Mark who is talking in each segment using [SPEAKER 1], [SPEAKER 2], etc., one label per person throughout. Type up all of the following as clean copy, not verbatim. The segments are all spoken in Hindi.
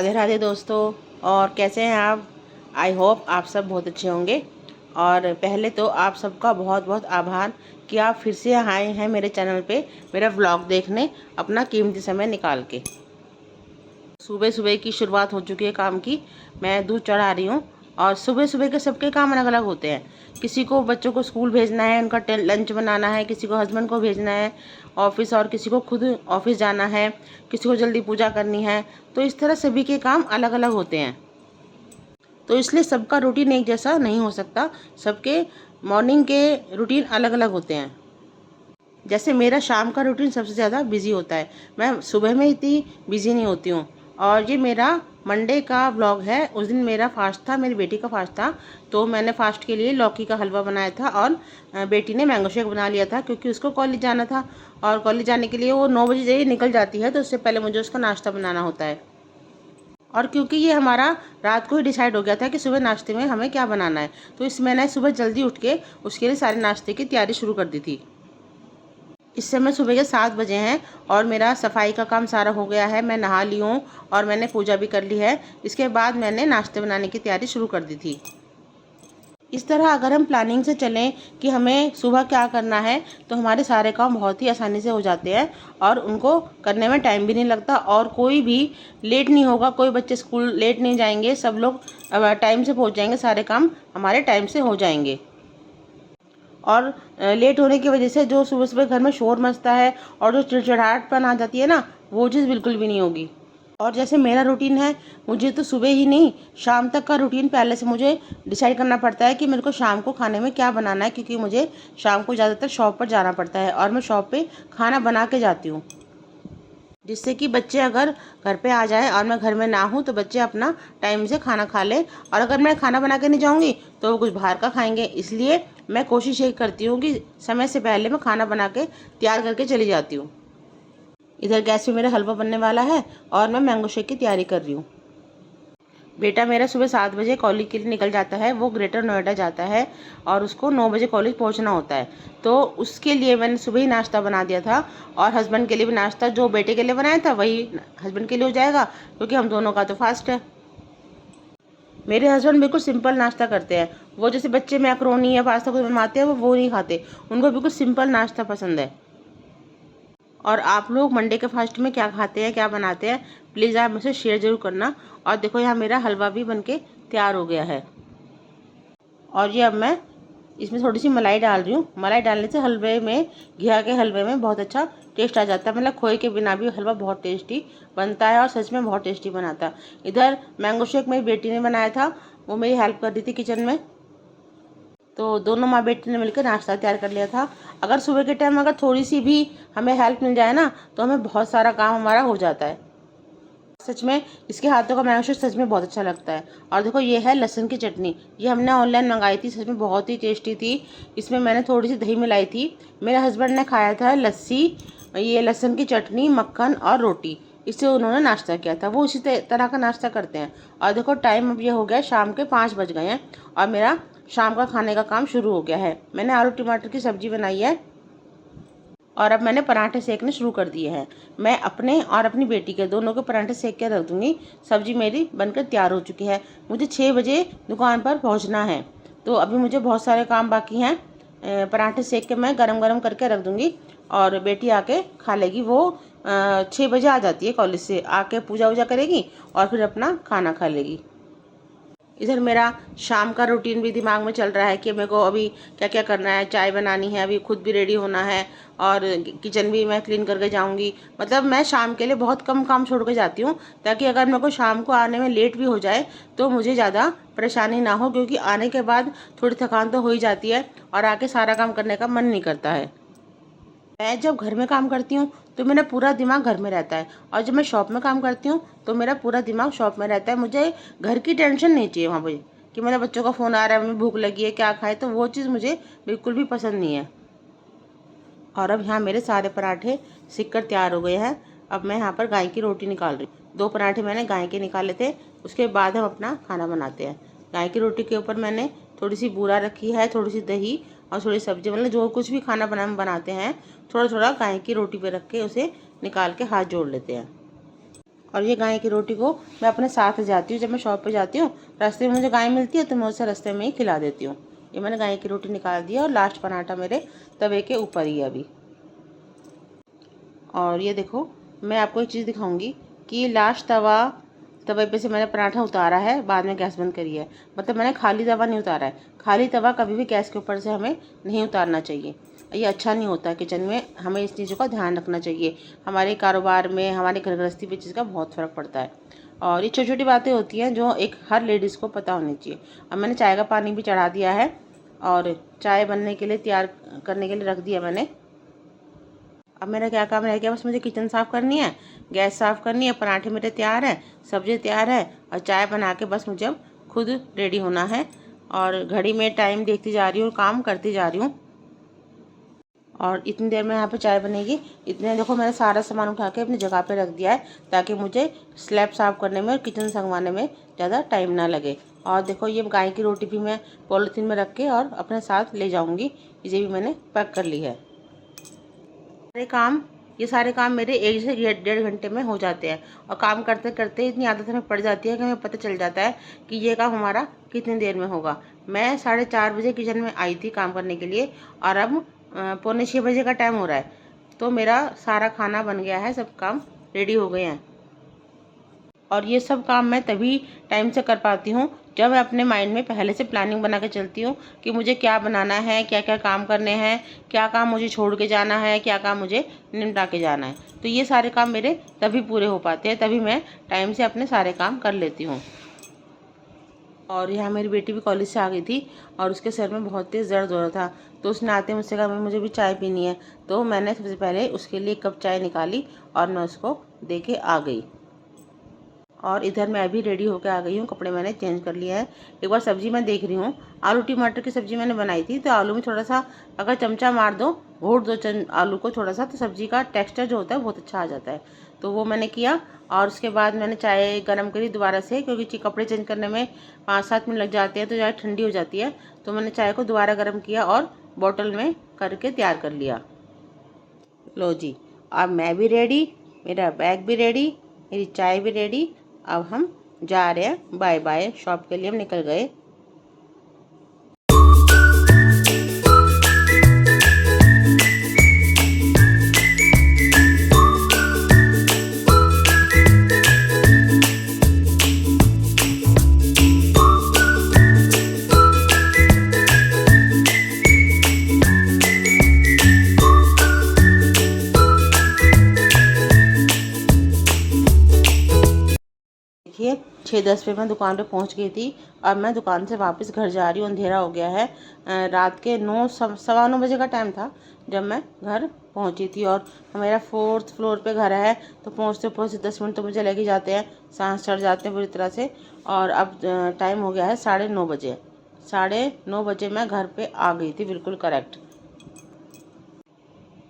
[SPEAKER 1] राधे राधे दोस्तों। और कैसे हैं आप? आई होप आप सब बहुत अच्छे होंगे। और पहले तो आप सबका बहुत बहुत आभार कि आप फिर से आए हैं मेरे चैनल पे मेरा व्लॉग देखने, अपना कीमती समय निकाल के। सुबह सुबह की शुरुआत हो चुकी है काम की। मैं दूध चढ़ा रही हूँ। और सुबह सुबह के सबके काम अलग अलग होते हैं। किसी को बच्चों को स्कूल भेजना है, उनका लंच बनाना है, किसी को हस्बैंड को भेजना है ऑफिस, और किसी को खुद ऑफिस जाना है, किसी को जल्दी पूजा करनी है। तो इस तरह सभी के काम अलग अलग होते हैं। तो इसलिए सबका रूटीन एक जैसा नहीं हो सकता। सबके मॉर्निंग के रूटीन अलग अलग होते हैं। जैसे मेरा शाम का रूटीन सबसे ज़्यादा बिजी होता है। मैं सुबह में इतनी बिजी नहीं होती हूँ। और ये मेरा मंडे का व्लॉग है। उस दिन मेरा फास्ट था, मेरी बेटी का फास्ट था। तो मैंने फास्ट के लिए लौकी का हलवा बनाया था और बेटी ने मैंगो शेक बना लिया था, क्योंकि उसको कॉलेज जाना था। और कॉलेज जाने के लिए वो 9 बजे निकल जाती है, तो उससे पहले मुझे उसका नाश्ता बनाना होता है। और क्योंकि ये हमारा रात को ही डिसाइड हो गया था कि सुबह नाश्ते में हमें क्या बनाना है, तो इस मैंने सुबह जल्दी उठ के उसके लिए सारे नाश्ते की तैयारी शुरू कर दी थी। इस समय सुबह के 7 बजे हैं और मेरा सफाई का काम सारा हो गया है। मैं नहा ली हूँ और मैंने पूजा भी कर ली है। इसके बाद मैंने नाश्ते बनाने की तैयारी शुरू कर दी थी। इस तरह अगर हम प्लानिंग से चलें कि हमें सुबह क्या करना है, तो हमारे सारे काम बहुत ही आसानी से हो जाते हैं और उनको करने में टाइम भी नहीं लगता और कोई भी लेट नहीं होगा। कोई बच्चे स्कूल लेट नहीं जाएंगे, सब लोग टाइम से पहुंच जाएंगे, सारे काम हमारे टाइम से हो जाएंगे। और लेट होने की वजह से जो सुबह सुबह घर में शोर मचता है और जो चिड़चिड़ाहटपन आ जाती है ना, वो चीज़ बिल्कुल भी नहीं होगी। और जैसे मेरा रूटीन है, मुझे तो सुबह ही नहीं शाम तक का रूटीन पहले से मुझे डिसाइड करना पड़ता है कि मेरे को शाम को खाने में क्या बनाना है, क्योंकि मुझे शाम को ज़्यादातर शॉप पर जाना पड़ता है और मैं शॉप पे खाना बना के जाती हूँ, जिससे कि बच्चे अगर घर पे आ जाए और मैं घर में ना हूँ तो बच्चे अपना टाइम से खाना खा लें। और अगर मैं खाना बना के नहीं जाऊँगी तो वो कुछ बाहर का खाएंगे। इसलिए मैं कोशिश ये करती हूँ कि समय से पहले मैं खाना बना के तैयार करके चली जाती हूँ। इधर गैस पे मेरा हलवा बनने वाला है और मैं मैंगो शेक की तैयारी कर रही हूँ। बेटा मेरा सुबह 7 बजे कॉलेज के लिए निकल जाता है। वो ग्रेटर नोएडा जाता है और उसको 9 बजे कॉलेज पहुंचना होता है। तो उसके लिए मैंने सुबह ही नाश्ता बना दिया था और हस्बैंड के लिए भी नाश्ता जो बेटे के लिए बनाया था वही हस्बैंड के लिए हो जाएगा, क्योंकि हम दोनों का तो फास्ट है। मेरे हस्बैंड बिल्कुल सिंपल नाश्ता करते हैं। वो जैसे बच्चे मैक्रोनी या पास्ता कुछ बनवाते हैं वो नहीं खाते। उनको बिल्कुल सिंपल नाश्ता पसंद है। और आप लोग मंडे के फास्ट में क्या खाते हैं, क्या बनाते हैं, प्लीज़ आप मुझसे शेयर ज़रूर करना। और देखो यहाँ मेरा हलवा भी बनके तैयार हो गया है। और ये अब मैं इसमें थोड़ी सी मलाई डाल रही हूँ। मलाई डालने से हलवे में, घिया के हलवे में बहुत अच्छा टेस्ट आ जाता है। मतलब खोए के बिना भी हलवा बहुत टेस्टी बनता है और सच में बहुत टेस्टी बनाता है। इधर मैंगो शेक मेरी बेटी ने बनाया था, वो मेरी हेल्प कर रही थी किचन में। तो दोनों माँ बेटी ने मिलकर नाश्ता तैयार कर लिया था। अगर सुबह के टाइम अगर थोड़ी सी भी हमें हेल्प मिल जाए ना, तो हमें बहुत सारा काम हमारा हो जाता है। सच में इसके हाथों का मैंगो शेक सच में बहुत अच्छा लगता है। और देखो ये है लहसुन की चटनी। ये हमने ऑनलाइन मंगाई थी, सच में बहुत ही टेस्टी थी। इसमें मैंने थोड़ी सी दही मिलाई थी। मेरे हस्बैंड ने खाया था लस्सी, ये लहसुन की चटनी, मक्खन और रोटी। इससे उन्होंने नाश्ता किया था। वो इसी तरह का नाश्ता करते हैं। और देखो टाइम अब ये हो गया, शाम के 5 बज गए हैं और मेरा शाम का खाने का काम शुरू हो गया है। मैंने आलू टमाटर की सब्जी बनाई है और अब मैंने पराठे सेकने शुरू कर दिए हैं। मैं अपने और अपनी बेटी के दोनों के पराठे सेक के रख दूंगी। सब्जी मेरी बनकर तैयार हो चुकी है। मुझे 6 बजे दुकान पर पहुंचना है, तो अभी मुझे बहुत सारे काम बाकी हैं। पराठे सेक के मैं गरम गरम करके रख दूंगी और बेटी आके खा लेगी। वो 6 बजे आ जाती है कॉलेज से, आके पूजा वूजा करेगी और फिर अपना खाना खा लेगी। इधर मेरा शाम का रूटीन भी दिमाग में चल रहा है कि मेरे को अभी क्या क्या करना है। चाय बनानी है, अभी खुद भी रेडी होना है और किचन भी मैं क्लीन करके जाऊंगी। मतलब मैं शाम के लिए बहुत कम काम छोड़ के जाती हूँ, ताकि अगर मेरे को शाम को आने में लेट भी हो जाए तो मुझे ज़्यादा परेशानी ना हो, क्योंकि आने के बाद थोड़ी थकान तो हो ही जाती है और आके सारा काम करने का मन नहीं करता है। मैं जब घर में काम करती हूँ तो मेरा पूरा दिमाग घर में रहता है, और जब मैं शॉप में काम करती हूँ तो मेरा पूरा दिमाग शॉप में रहता है। मुझे घर की टेंशन नहीं चाहिए वहाँ पे कि मेरे बच्चों का फ़ोन आ रहा है, हमें भूख लगी है, क्या खाए, तो वो चीज़ मुझे बिल्कुल भी पसंद नहीं है। और अब यहाँ मेरे सारे पराठे सिक कर तैयार हो गए हैं। अब मैं यहाँ पर गाय की रोटी निकाल रही हूँ। 2 पराठे मैंने गाय के निकाले थे, उसके बाद हम अपना खाना बनाते हैं। गाय की रोटी के ऊपर मैंने थोड़ी सी बूरा रखी है, थोड़ी सी दही और थोड़ी सब्जी, मतलब जो कुछ भी खाना बनाते हैं थोड़ा थोड़ा गाय की रोटी पे रख के उसे निकाल के हाथ जोड़ लेते हैं। और ये गाय की रोटी को मैं अपने साथ जाती हूँ, जब मैं शॉप पे जाती हूँ रास्ते में मुझे गाय मिलती है तो मैं उसे रास्ते में ही खिला देती हूँ। ये मैंने गाय की रोटी निकाल दी है और लास्ट पराठा मेरे तवे के ऊपर ही है अभी। और ये देखो, मैं आपको एक चीज़ दिखाऊंगी कि लास्ट तवे पे से मैंने पराठा उतारा है, बाद में गैस बंद करी है। मतलब मैंने खाली तवा नहीं उतारा है। खाली तवा कभी भी गैस के ऊपर से हमें नहीं उतारना चाहिए, ये अच्छा नहीं होता। किचन में हमें इस चीज़ों का ध्यान रखना चाहिए। हमारे कारोबार में, हमारे घर गृहस्थी पे चीज़ का बहुत फ़र्क पड़ता है। और ये छोटी छोटी बातें होती हैं जो एक हर लेडीज़ को पता होनी चाहिए। अब मैंने चाय का पानी भी चढ़ा दिया है और चाय बनने के लिए तैयार करने के लिए रख दिया मैंने। अब मेरा क्या काम रह गया, बस मुझे किचन साफ़ करनी है, गैस साफ़ करनी है, पराठे मेरे तैयार हैं, सब्ज़ी तैयार है और चाय बना के बस मुझे अब खुद रेडी होना है। और घड़ी में टाइम देखती जा रही हूँ, काम करती जा रही हूँ। और इतनी देर में यहाँ पे चाय बनेगी। इतने देखो मैंने सारा सामान उठा के अपनी जगह पे रख दिया है ताकि मुझे स्लैब साफ़ करने में और किचन संगवाने में ज़्यादा टाइम ना लगे। और देखो ये गाय की रोटी भी मैं पॉलीथीन में रख के और अपने साथ ले जाऊँगी। इसे भी मैंने पैक कर ली है। ये सारे काम मेरे 1 से 1.5 घंटे में हो जाते हैं। और काम करते करते इतनी आदत हमें पड़ जाती है कि हमें पता चल जाता है कि ये काम हमारा कितनी देर में होगा। मैं 4:30 बजे किचन में आई थी काम करने के लिए और अब 5:45 का टाइम हो रहा है। तो मेरा सारा खाना बन गया है, सब काम रेडी हो गए हैं। और ये सब काम मैं तभी टाइम से कर पाती हूँ जब मैं अपने माइंड में पहले से प्लानिंग बना के चलती हूँ कि मुझे क्या बनाना है, क्या क्या काम करने हैं, क्या काम मुझे छोड़ के जाना है, क्या काम मुझे निपटा के जाना है। तो ये सारे काम मेरे तभी पूरे हो पाते हैं, तभी मैं टाइम से अपने सारे काम कर लेती हूँ। और यहाँ मेरी बेटी भी कॉलेज से आ गई थी और उसके सर में बहुत तेज़ दर्द हो रहा था। तो उसने आते मुझसे कहा मुझे भी चाय पीनी है। तो मैंने सबसे पहले उसके लिए 1 कप चाय निकाली और मैं उसको दे के आ गई। और इधर मैं अभी रेडी होकर आ गई हूँ, कपड़े मैंने चेंज कर लिए हैं। एक बार सब्जी मैं देख रही हूँ, आलू टमाटर की सब्जी मैंने बनाई थी। तो आलू में थोड़ा सा अगर चमचा मार दो, घोट दो आलू को थोड़ा सा, तो सब्जी का टेक्सचर जो होता है बहुत अच्छा आ जाता है। तो वो मैंने किया। और उसके बाद मैंने चाय गर्म करी दोबारा से, क्योंकि कपड़े चेंज करने में 5-7 मिनट लग जाते हैं तो चाय ठंडी हो जाती है। तो मैंने चाय को दोबारा गर्म किया और बॉटल में करके तैयार कर लिया। लो जी, अब मैं भी रेडी, मेरा बैग भी रेडी, मेरी चाय भी रेडी। अब हम जा रहे हैं, बाय बाय, शॉप के लिए हम निकल गए। देखिए 6:10 पे मैं दुकान पे पहुंच गई थी और मैं दुकान से वापस घर जा रही हूँ। अंधेरा हो गया है। रात के 9 सवा 9 बजे का टाइम था जब मैं घर पहुंची थी। और मेरा 4th फ्लोर पे घर है, तो पहुंचते पहुंचते 10 मिनट तो मुझे लग ही जाते हैं, सांस चढ़ जाते हैं पूरी तरह से। और अब टाइम हो गया है 9:30 बजे। 9:30 बजे मैं घर पर आ गई थी, बिल्कुल करेक्ट।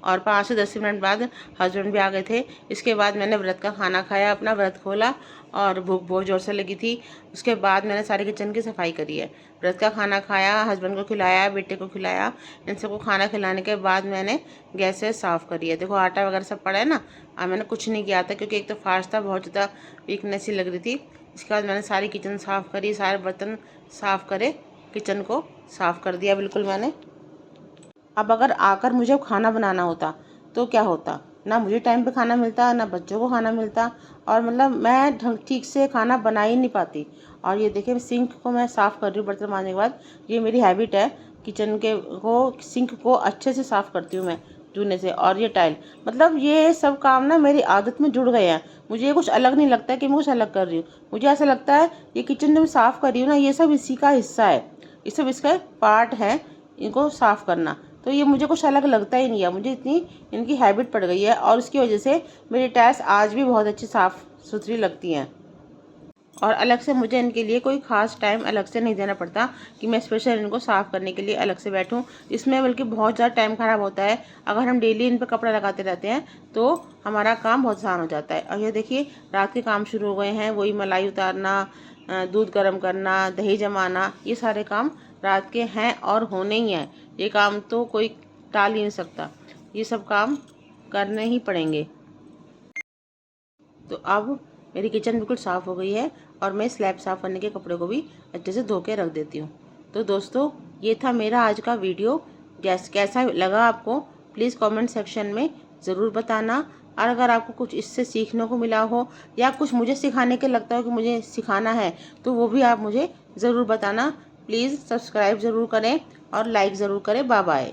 [SPEAKER 1] और 5 से 10 मिनट बाद हस्बैंड भी आ गए थे। इसके बाद मैंने व्रत का खाना खाया, अपना व्रत खोला और भूख बहुत ज़ोर से लगी थी। उसके बाद मैंने सारी किचन की सफाई करी है, व्रत का खाना खाया, हस्बैंड को खिलाया, बेटे को खिलाया। इन सबको खाना खिलाने के बाद मैंने गैस साफ़ करी है। देखो आटा वगैरह सब पड़ा है ना। मैंने कुछ नहीं किया था क्योंकि एक तो फास्ट था, बहुत ज़्यादा वीकनेस ही लग रही थी। इसके बाद मैंने सारी किचन साफ़ करी, सारे बर्तन साफ़ करे, किचन को साफ़ कर दिया बिल्कुल मैंने। अब अगर आकर मुझे खाना बनाना होता तो क्या होता, ना मुझे टाइम पे खाना मिलता, ना बच्चों को खाना मिलता। और मतलब मैं ठीक से खाना बना ही नहीं पाती। और ये देखिए सिंक को मैं साफ़ कर रही हूँ बर्तन मांजने के बाद। ये मेरी हैबिट है, किचन के सिंक को अच्छे से साफ़ करती हूँ मैं जूने से। और ये टाइल, मतलब ये सब काम ना मेरी आदत में जुड़ गए हैं। मुझे ये कुछ अलग नहीं लगता है कि मैं कुछ अलग कर रही हूँ। मुझे ऐसा लगता है ये किचन जो मैं साफ़ कर रही हूँ ना, ये सब इसी का हिस्सा है, ये सब इसका पार्ट है, इनको साफ़ करना। तो ये मुझे कुछ अलग लगता ही नहीं है, मुझे इतनी इनकी हैबिट पड़ गई है। और उसकी वजह से मेरी टाइल्स आज भी बहुत अच्छी साफ़ सुथरी लगती हैं। और अलग से मुझे इनके लिए कोई ख़ास टाइम अलग से नहीं देना पड़ता कि मैं स्पेशल इनको साफ़ करने के लिए अलग से बैठूं। इसमें बल्कि बहुत ज़्यादा टाइम ख़राब होता है। अगर हम डेली इन पर कपड़ा लगाते रहते हैं तो हमारा काम बहुत आसान हो जाता है। और ये देखिए रात के काम शुरू हो गए हैं, वही मलाई उतारना, दूध गर्म करना, दही जमाना, ये सारे काम रात के हैं और होने ही हैं। ये काम तो कोई टाल ही नहीं सकता, ये सब काम करने ही पड़ेंगे। तो अब मेरी किचन बिल्कुल साफ़ हो गई है और मैं स्लैब साफ़ करने के कपड़े को भी अच्छे से धो के रख देती हूँ। तो दोस्तों, ये था मेरा आज का वीडियो। कैसा लगा आपको प्लीज़ कमेंट सेक्शन में ज़रूर बताना। और अगर आपको कुछ इससे सीखने को मिला हो या कुछ मुझे सिखाने के लगता हो कि मुझे सिखाना है, तो वो भी आप मुझे ज़रूर बताना। प्लीज़ सब्सक्राइब ज़रूर करें और लाइक ज़रूर करें। Bye bye.